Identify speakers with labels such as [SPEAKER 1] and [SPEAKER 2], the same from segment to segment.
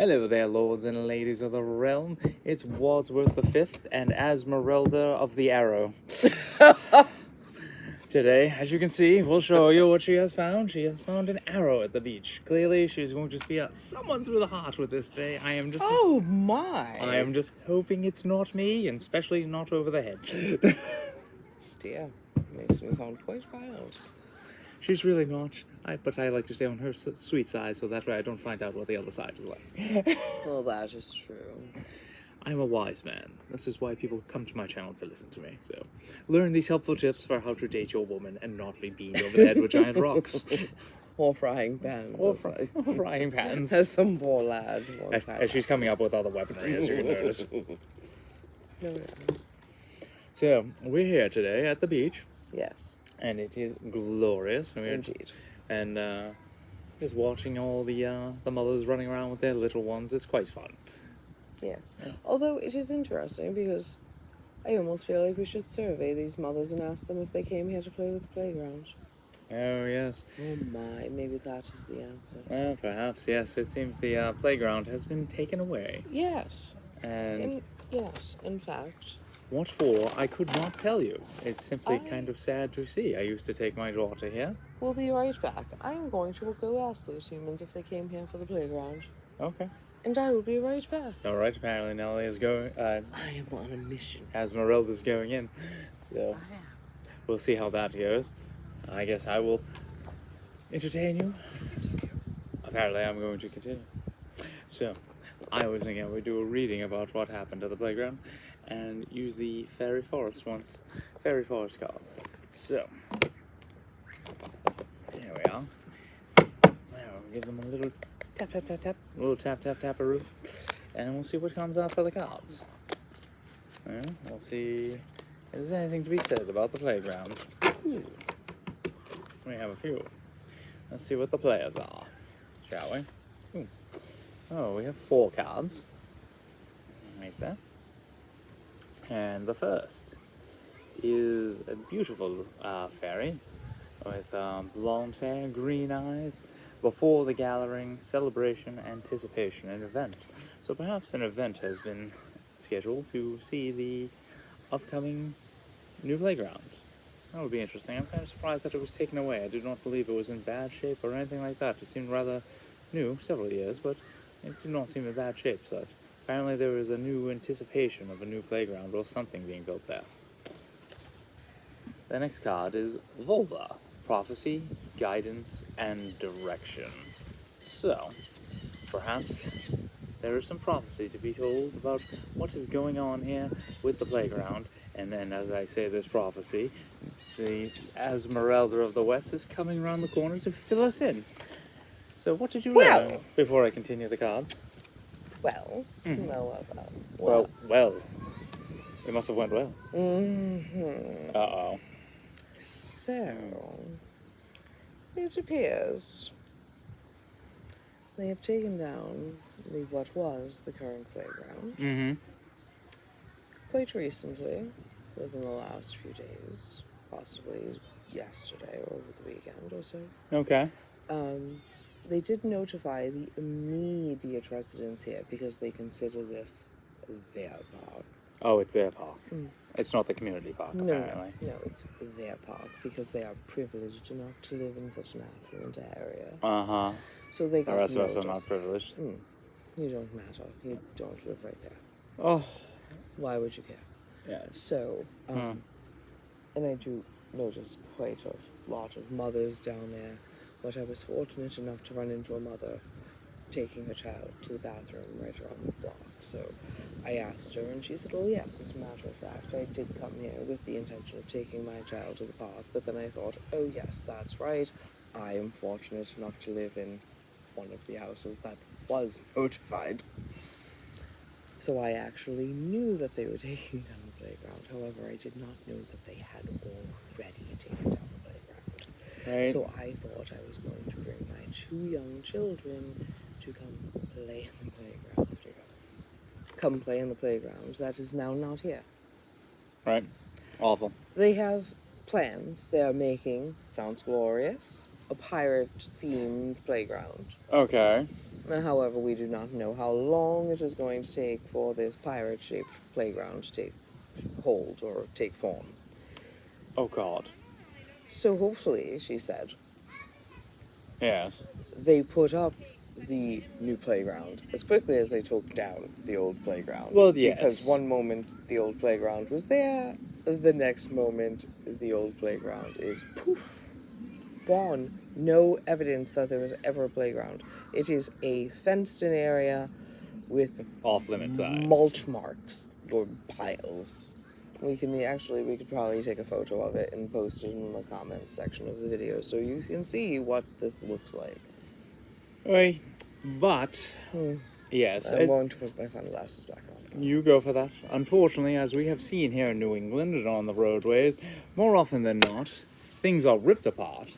[SPEAKER 1] Hello there, lords and ladies of the realm. It's WadsWorth the Fifth and Esmeralda of the Arrow. Today, as you can see, we'll show you what she has found. She has found an arrow at the beach. Clearly, she's going to spear someone through the heart with this today.
[SPEAKER 2] Oh my!
[SPEAKER 1] I am just hoping it's not me, and especially not over the head.
[SPEAKER 2] Dear, makes me sound quite wild.
[SPEAKER 1] She's really not. But I like to stay on her sweet side, so that way I don't find out what the other side is like.
[SPEAKER 2] Well, that is true.
[SPEAKER 1] I'm a wise man. This is why people come to my channel to listen to me. So, learn these helpful tips for how to date your woman and not be beamed over the head with giant rocks.
[SPEAKER 2] Or frying pans.
[SPEAKER 1] Or frying pans.
[SPEAKER 2] As some poor lad once had.
[SPEAKER 1] She's coming up with other weaponry, as you can notice.
[SPEAKER 2] No.
[SPEAKER 1] So, we're here today at the beach.
[SPEAKER 2] Yes.
[SPEAKER 1] And it is glorious.
[SPEAKER 2] Indeed.
[SPEAKER 1] And just watching all the mothers running around with their little ones. It's quite fun.
[SPEAKER 2] Yes. Yeah. Although it is interesting because I almost feel like we should survey these mothers and ask them if they came here to play with the playground.
[SPEAKER 1] Oh, yes.
[SPEAKER 2] Oh my, maybe that is the answer.
[SPEAKER 1] Well, perhaps, yes. It seems the playground has been taken away.
[SPEAKER 2] Yes.
[SPEAKER 1] And
[SPEAKER 2] yes, in fact.
[SPEAKER 1] What for, I could not tell you. It's simply kind of sad to see. I used to take my daughter here.
[SPEAKER 2] We'll be right back. I am going to go ask those humans if they came here for the playground.
[SPEAKER 1] Okay.
[SPEAKER 2] And I will be right back.
[SPEAKER 1] All right, apparently Nellie is going...
[SPEAKER 2] I am on a mission.
[SPEAKER 1] Esmeralda's going in. So, we'll see how that goes. I guess I will entertain you. Apparently I'm going to continue. So, I was thinking I would do a reading about what happened at the playground and use the Fairy Forest cards. So, there we are. Now, we'll give them a little tap, tap, tap, tap, a little tap, tap, tap-a-roo, and we'll see what comes out for the cards. We'll see if there's anything to be said about the playground. We have a few. Let's see what the players are, shall we? Ooh. Oh, we have 4 cards. Right there. And the first is a beautiful fairy with blonde hair, green eyes. Before the gathering, celebration, anticipation, and event. So perhaps an event has been scheduled to see the upcoming new playground. That would be interesting. I'm kind of surprised that it was taken away. I do not believe it was in bad shape or anything like that. It seemed rather new, several years, but it did not seem in bad shape. So apparently there is a new anticipation of a new playground or something being built there. The next card is Volva. Prophecy, guidance, and direction. So, perhaps there is some prophecy to be told about what is going on here with the playground, and then, as I say this prophecy, the Esmeralda of the West is coming around the corner to fill us in. So, what did you learn before I continue the cards?
[SPEAKER 2] Well.
[SPEAKER 1] Well. It must have went well.
[SPEAKER 2] Mm-hmm.
[SPEAKER 1] Uh-oh.
[SPEAKER 2] So, it appears they have taken down what was the current playground.
[SPEAKER 1] Mm-hmm.
[SPEAKER 2] Quite recently, within the last few days, possibly yesterday or over the weekend or so.
[SPEAKER 1] Okay.
[SPEAKER 2] They did notify the immediate residents here because they consider this their park.
[SPEAKER 1] Oh, it's their park. It's not the community park, apparently.
[SPEAKER 2] No, it's their park because they are privileged enough to live in such an affluent area.
[SPEAKER 1] Uh-huh.
[SPEAKER 2] So they got
[SPEAKER 1] The rest
[SPEAKER 2] notice.
[SPEAKER 1] of us are not privileged.
[SPEAKER 2] You don't matter. You don't live right there.
[SPEAKER 1] Oh.
[SPEAKER 2] Why would you care?
[SPEAKER 1] Yeah.
[SPEAKER 2] So, and I do notice quite a lot of mothers down there, but I was fortunate enough to run into a mother taking her child to the bathroom right around the block. So I asked her, and she said, well, yes, as a matter of fact, I did come here with the intention of taking my child to the park, but then I thought, oh, yes, that's right. I am fortunate enough to live in one of the houses that was notified. So I actually knew that they were taking down the playground. However, I did not know that they had already taken down the playground.
[SPEAKER 1] Right.
[SPEAKER 2] So I thought I was going to bring my 2 young children to come play in the playground. Come play in the playground that is now not here.
[SPEAKER 1] Right. Awful.
[SPEAKER 2] They have plans they are making, sounds glorious, a pirate-themed playground.
[SPEAKER 1] Okay.
[SPEAKER 2] However, we do not know how long it is going to take for this pirate-shaped playground to take hold or take form.
[SPEAKER 1] Oh, God.
[SPEAKER 2] So hopefully, she said,
[SPEAKER 1] Yes.
[SPEAKER 2] they put up the new playground as quickly as they took down the old playground.
[SPEAKER 1] Well, yes.
[SPEAKER 2] Because one moment the old playground was there, the next moment the old playground is poof, gone. No evidence that there was ever a playground. It is a fenced-in area with
[SPEAKER 1] Off-limit sides.
[SPEAKER 2] mulch marks or piles. We could probably take a photo of it and post it in the comments section of the video so you can see what this looks like.
[SPEAKER 1] Right. But, yes.
[SPEAKER 2] I'm going to put my sunglasses back on.
[SPEAKER 1] You go for that. Unfortunately, as we have seen here in New England and on the roadways, more often than not, things are ripped apart,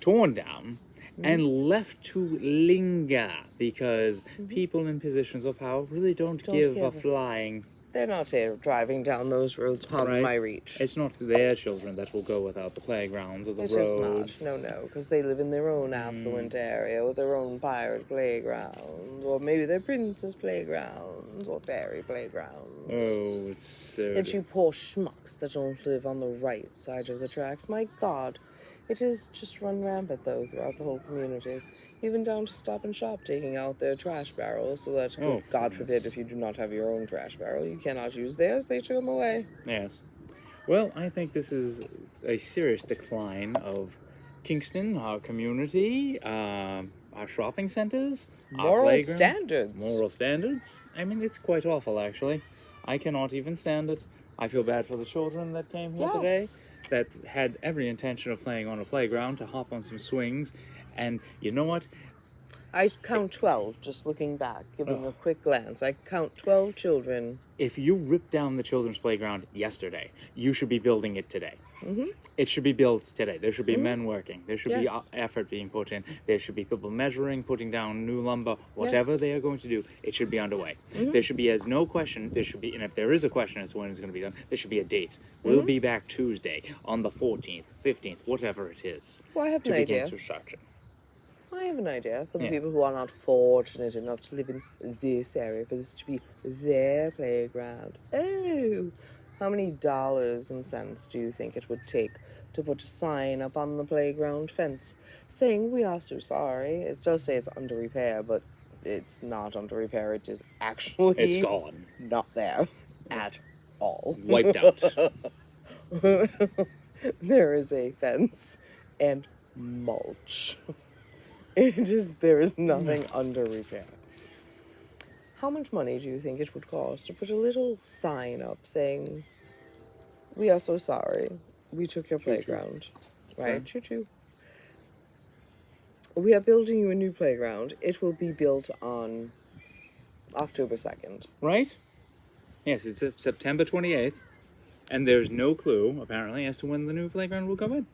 [SPEAKER 1] torn down, and left to linger because people in positions of power really don't give a flying.
[SPEAKER 2] They're not driving down those roads pardon my reach.
[SPEAKER 1] It's not their children that will go without the playgrounds or the roads.
[SPEAKER 2] It's not. No, because they live in their own affluent area with their own pirate playground, or maybe their princess playgrounds or fairy playgrounds.
[SPEAKER 1] Oh, it's so...
[SPEAKER 2] It's you poor schmucks that don't live on the right side of the tracks. My God. It is just run rampant, though, throughout the whole community. Even down to Stop and Shop taking out their trash barrels so that, God forbid, if you do not have your own trash barrel, you cannot use theirs. They took them away.
[SPEAKER 1] Yes. Well, I think this is a serious decline of Kingston, our community, our shopping centers,
[SPEAKER 2] Moral standards.
[SPEAKER 1] Moral standards. I mean, it's quite awful, actually. I cannot even stand it. I feel bad for the children that came here today, that had every intention of playing on a playground, to hop on some swings. And you know what?
[SPEAKER 2] I count 12, just looking back, giving a quick glance. I count 12 children.
[SPEAKER 1] If you ripped down the children's playground yesterday, you should be building it today.
[SPEAKER 2] Mm-hmm.
[SPEAKER 1] It should be built today. There should be men working. There should be effort being put in. There should be people measuring, putting down new lumber, whatever they are going to do. It should be underway. There should be, as no question, there should be, and if there is a question as to when it's going to be done, there should be a date. We'll be back Tuesday on the 14th, 15th, whatever it is,
[SPEAKER 2] Well, I have
[SPEAKER 1] to
[SPEAKER 2] an
[SPEAKER 1] begin
[SPEAKER 2] idea.
[SPEAKER 1] construction.
[SPEAKER 2] I have an idea for the people who are not fortunate enough to live in this area, for this to be their playground. Oh, how many dollars and cents do you think it would take to put a sign up on the playground fence saying, "We are so sorry"? It does say it's under repair, but it's not under repair. It is actually...
[SPEAKER 1] It's gone.
[SPEAKER 2] Not there at all.
[SPEAKER 1] Wiped out.
[SPEAKER 2] There is a fence and mulch. There is nothing under repair. How much money do you think it would cost to put a little sign up saying, "We are so sorry, we took your playground." Right? Choo-choo. We are building you a new playground. It will be built on October 2nd.
[SPEAKER 1] Right? Yes, it's September 28th, and there's no clue, apparently, as to when the new playground will go in.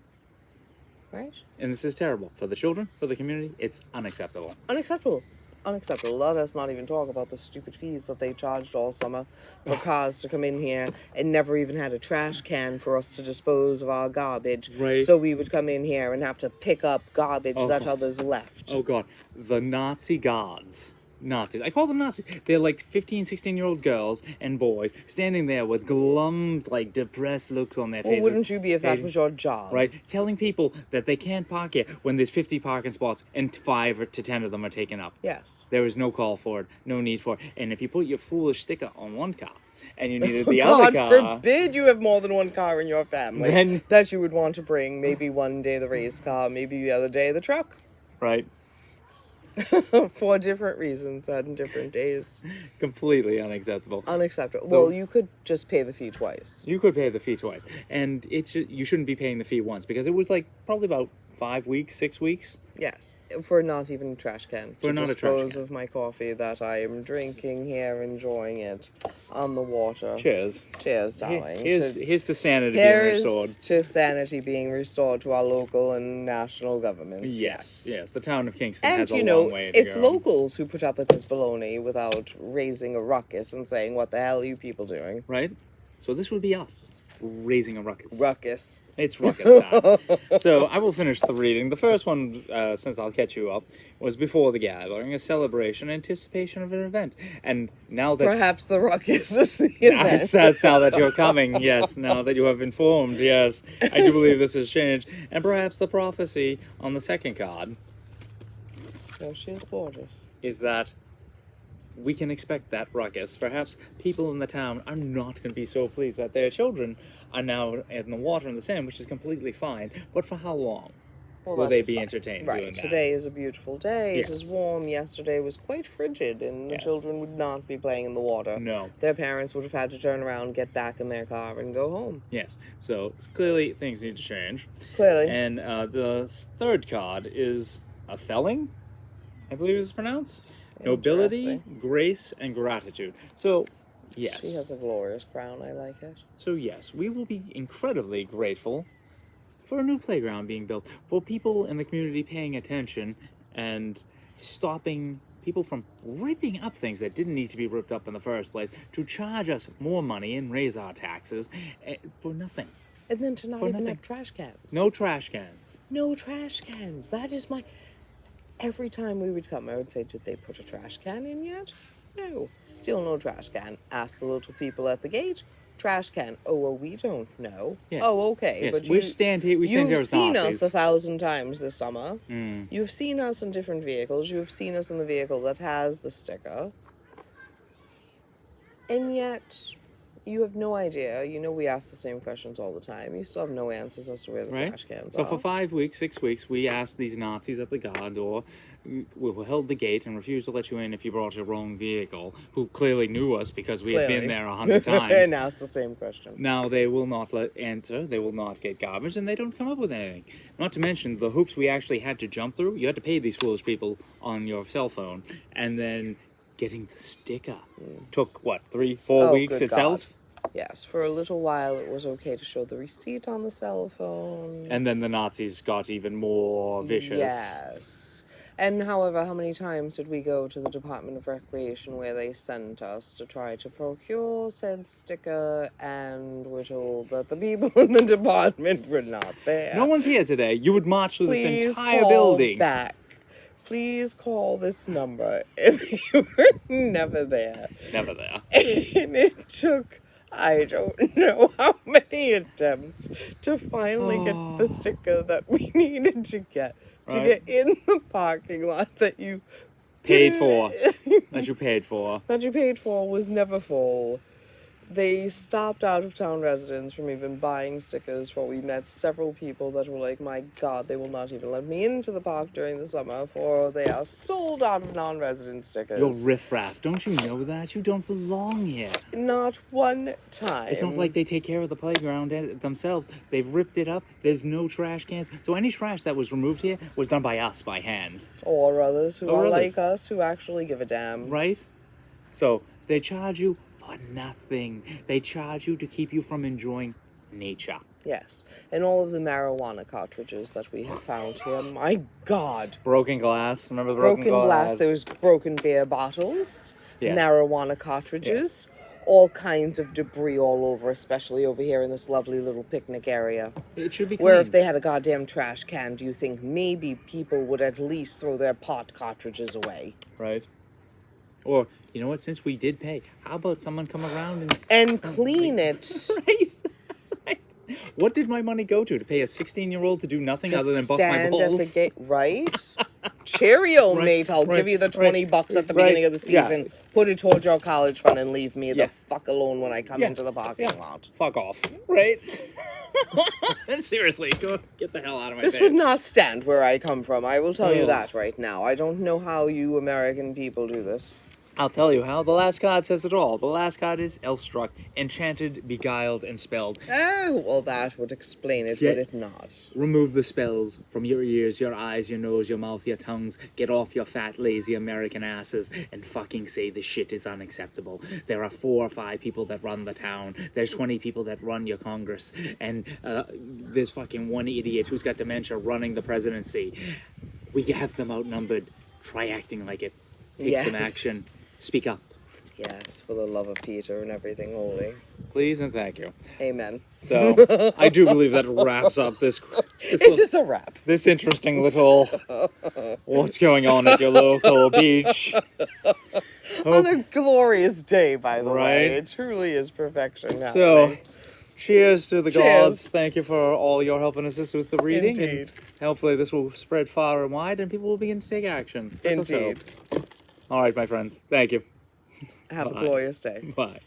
[SPEAKER 2] Right?
[SPEAKER 1] And this is terrible. For the children, for the community, it's unacceptable.
[SPEAKER 2] Unacceptable. Unacceptable. Let us not even talk about the stupid fees that they charged all summer for cars to come in here and never even had a trash can for us to dispose of our garbage.
[SPEAKER 1] Right.
[SPEAKER 2] So we would come in here and have to pick up garbage that others left.
[SPEAKER 1] Oh, God. The Nazi gods. Nazis. I call them Nazis. They're like 15, 16-year-old girls and boys standing there with glum, like, depressed looks on their faces.
[SPEAKER 2] Well, wouldn't you be if that was your job?
[SPEAKER 1] Right? Telling people that they can't park here when there's 50 parking spots and 5 to 10 of them are taken up.
[SPEAKER 2] Yes.
[SPEAKER 1] There is no call for it, no need for it. And if you put your foolish sticker on one car and you needed the other car...
[SPEAKER 2] God forbid you have more than one car in your family
[SPEAKER 1] then,
[SPEAKER 2] that you would want to bring. Maybe one day the race car, maybe the other day the truck.
[SPEAKER 1] Right.
[SPEAKER 2] For different reasons on different days.
[SPEAKER 1] Completely unacceptable.
[SPEAKER 2] Unacceptable. Well, you could just pay the fee twice.
[SPEAKER 1] You could pay the fee twice. And you shouldn't be paying the fee once, because it was like probably about 5 weeks, 6 weeks.
[SPEAKER 2] Yes, for not even a trash can.
[SPEAKER 1] For not a trash can.
[SPEAKER 2] Dispose of my coffee that I am drinking here, enjoying it on the water.
[SPEAKER 1] Cheers.
[SPEAKER 2] Cheers, darling.
[SPEAKER 1] Here's to sanity being restored.
[SPEAKER 2] Here's to sanity being restored to our local and national governments.
[SPEAKER 1] Yes. The town of Kingston has a
[SPEAKER 2] long
[SPEAKER 1] way to go.
[SPEAKER 2] And, it's locals who put up with this baloney without raising a ruckus and saying, "What the hell are you people doing?"
[SPEAKER 1] Right? So this would be us. raising a ruckus.
[SPEAKER 2] Ruckus.
[SPEAKER 1] It's ruckus time. So I will finish the reading. The first one, since I'll catch you up, was Before the Gathering, a celebration, anticipation of an event. And now that...
[SPEAKER 2] Perhaps the ruckus is the
[SPEAKER 1] Now,
[SPEAKER 2] event.
[SPEAKER 1] now that you're coming, yes, now that you have informed, yes, I do believe this has changed. And perhaps the prophecy on the second card
[SPEAKER 2] No, she is gorgeous.
[SPEAKER 1] is that we can expect that ruckus. Perhaps people in the town are not going to be so pleased that their children are now in the water and the sand, which is completely fine. But for how long will they be entertained doing that?
[SPEAKER 2] Today is a beautiful day.
[SPEAKER 1] Yes.
[SPEAKER 2] It is warm. Yesterday was quite frigid, and the
[SPEAKER 1] Yes.
[SPEAKER 2] children would not be playing in the water.
[SPEAKER 1] No.
[SPEAKER 2] Their parents would have had to turn around, get back in their car, and go home.
[SPEAKER 1] Yes. So clearly things need to change.
[SPEAKER 2] Clearly.
[SPEAKER 1] And the third card is a felling, I believe it's pronounced. Nobility,
[SPEAKER 2] Interesting.
[SPEAKER 1] grace, and gratitude. So, yes.
[SPEAKER 2] She has a glorious crown. I like it.
[SPEAKER 1] So, yes, we will be incredibly grateful for a new playground being built, for people in the community paying attention and stopping people from ripping up things that didn't need to be ripped up in the first place, to charge us more money and raise our taxes for nothing.
[SPEAKER 2] And then to not
[SPEAKER 1] For
[SPEAKER 2] even
[SPEAKER 1] nothing.
[SPEAKER 2] have trash cans.
[SPEAKER 1] No trash cans.
[SPEAKER 2] No trash cans. That is my... Every time we would come, I would say, did they put a trash can in yet? No. Still no trash can. Ask the little people at the gate. Trash can. Oh, well, we don't know.
[SPEAKER 1] Yes.
[SPEAKER 2] Oh, okay.
[SPEAKER 1] Yes,
[SPEAKER 2] But
[SPEAKER 1] we stand here
[SPEAKER 2] you've
[SPEAKER 1] as
[SPEAKER 2] seen
[SPEAKER 1] Nazis.
[SPEAKER 2] us 1,000 times this summer.
[SPEAKER 1] Mm.
[SPEAKER 2] You've seen us in different vehicles. You've seen us in the vehicle that has the sticker. And yet, you have no idea. You know we ask the same questions all the time. You still have no answers as to where the
[SPEAKER 1] Right.
[SPEAKER 2] trash cans
[SPEAKER 1] So
[SPEAKER 2] are.
[SPEAKER 1] for 5 weeks, 6 weeks, we asked these Nazis at the guard door, we held the gate and refused to let you in if you brought your own vehicle, who clearly knew us because we had been
[SPEAKER 2] Clearly.
[SPEAKER 1] there 100 times.
[SPEAKER 2] And ask the same question.
[SPEAKER 1] Now they will not let enter, they will not get garbage, and they don't come up with anything. Not to mention the hoops we actually had to jump through. You had to pay these foolish people on your cell phone, and then getting the sticker took, what, 3-4 weeks
[SPEAKER 2] good
[SPEAKER 1] itself?
[SPEAKER 2] God. Yes, for a little while it was okay to show the receipt on the cell phone.
[SPEAKER 1] And then the Nazis got even more vicious.
[SPEAKER 2] Yes. And however, how many times did we go to the Department of Recreation where they sent us to try to procure said sticker, and we're told that the people in the department were not there.
[SPEAKER 1] No one's here today. You would march through this
[SPEAKER 2] Please
[SPEAKER 1] entire
[SPEAKER 2] call
[SPEAKER 1] building.
[SPEAKER 2] back. Please call this number if you were never there.
[SPEAKER 1] Never there.
[SPEAKER 2] And it took, I don't know how many attempts to finally get the sticker that we needed to get. To
[SPEAKER 1] Right.
[SPEAKER 2] get in the parking lot that you
[SPEAKER 1] Paid for. That you paid for.
[SPEAKER 2] that you paid for was never full. They stopped out-of-town residents from even buying stickers, for we met several people that were like, my God, they will not even let me into the park during the summer, for they are sold out of non-resident stickers.
[SPEAKER 1] You're riffraff. Don't you know that? You don't belong here.
[SPEAKER 2] Not one time.
[SPEAKER 1] It's not like they take care of the playground themselves. They've ripped it up. There's no trash cans. So any trash that was removed here was done by us, by hand.
[SPEAKER 2] Or others who
[SPEAKER 1] Or
[SPEAKER 2] are
[SPEAKER 1] others.
[SPEAKER 2] like us, who actually give a damn.
[SPEAKER 1] Right? So they charge you for nothing. They charge you to keep you from enjoying nature.
[SPEAKER 2] Yes. And all of the marijuana cartridges that we have found here, my God.
[SPEAKER 1] Broken glass. Remember the
[SPEAKER 2] Broken glass, there was broken beer bottles,
[SPEAKER 1] Yeah.
[SPEAKER 2] marijuana cartridges, all kinds of debris all over, especially over here in this lovely little picnic area.
[SPEAKER 1] It should be
[SPEAKER 2] Where if
[SPEAKER 1] cleaned.
[SPEAKER 2] they had a goddamn trash can, do you think maybe people would at least throw their pot cartridges away?
[SPEAKER 1] Right? Or, you know what, since we did pay, how about someone come around
[SPEAKER 2] And clean it.
[SPEAKER 1] Right? Right. What did my money go to? To pay a 16-year-old to do nothing
[SPEAKER 2] To
[SPEAKER 1] other than bust my
[SPEAKER 2] stand at the
[SPEAKER 1] balls?
[SPEAKER 2] gate, right? Cheerio,
[SPEAKER 1] Right,
[SPEAKER 2] mate. I'll
[SPEAKER 1] right,
[SPEAKER 2] give you the
[SPEAKER 1] right,
[SPEAKER 2] $20 at the
[SPEAKER 1] right,
[SPEAKER 2] beginning of the
[SPEAKER 1] yeah.
[SPEAKER 2] season. Put it towards your college fund and leave me
[SPEAKER 1] Yeah.
[SPEAKER 2] the fuck alone when I come
[SPEAKER 1] Yeah,
[SPEAKER 2] into the parking
[SPEAKER 1] yeah.
[SPEAKER 2] lot.
[SPEAKER 1] Fuck off. Right? Seriously, go get the hell out of my
[SPEAKER 2] This
[SPEAKER 1] bed.
[SPEAKER 2] would not stand where I come from. I will tell you
[SPEAKER 1] Oh.
[SPEAKER 2] that right now. I don't know how you American people do this.
[SPEAKER 1] I'll tell you how. The last card says it all. The last card is Elfstruck, enchanted, beguiled, and spelled.
[SPEAKER 2] Oh, well, that would explain it,
[SPEAKER 1] Yeah.
[SPEAKER 2] would it not?
[SPEAKER 1] Remove the spells from your ears, your eyes, your nose, your mouth, your tongues. Get off your fat, lazy American asses and fucking say this shit is unacceptable. There are 4 or 5 people that run the town. There's 20 people that run your Congress. And there's fucking one idiot who's got dementia running the presidency. We have them outnumbered. Try acting like it. Take some
[SPEAKER 2] Yes.
[SPEAKER 1] action. Speak up.
[SPEAKER 2] Yes, for the love of Peter and everything holy.
[SPEAKER 1] Please and thank you.
[SPEAKER 2] Amen.
[SPEAKER 1] So, I do believe that wraps up this
[SPEAKER 2] It's just a wrap.
[SPEAKER 1] this interesting little what's going on at your local beach.
[SPEAKER 2] On a glorious day, by the way.
[SPEAKER 1] Right.
[SPEAKER 2] It truly is perfection now.
[SPEAKER 1] So, cheers to the
[SPEAKER 2] Cheers.
[SPEAKER 1] gods. Thank you for all your help and assistance with the reading.
[SPEAKER 2] Indeed.
[SPEAKER 1] And hopefully this will spread far and wide and people will begin to take action. Let us
[SPEAKER 2] Indeed.
[SPEAKER 1] hope. All right, my friends. Thank you.
[SPEAKER 2] Have
[SPEAKER 1] Bye.
[SPEAKER 2] a glorious day.
[SPEAKER 1] Bye.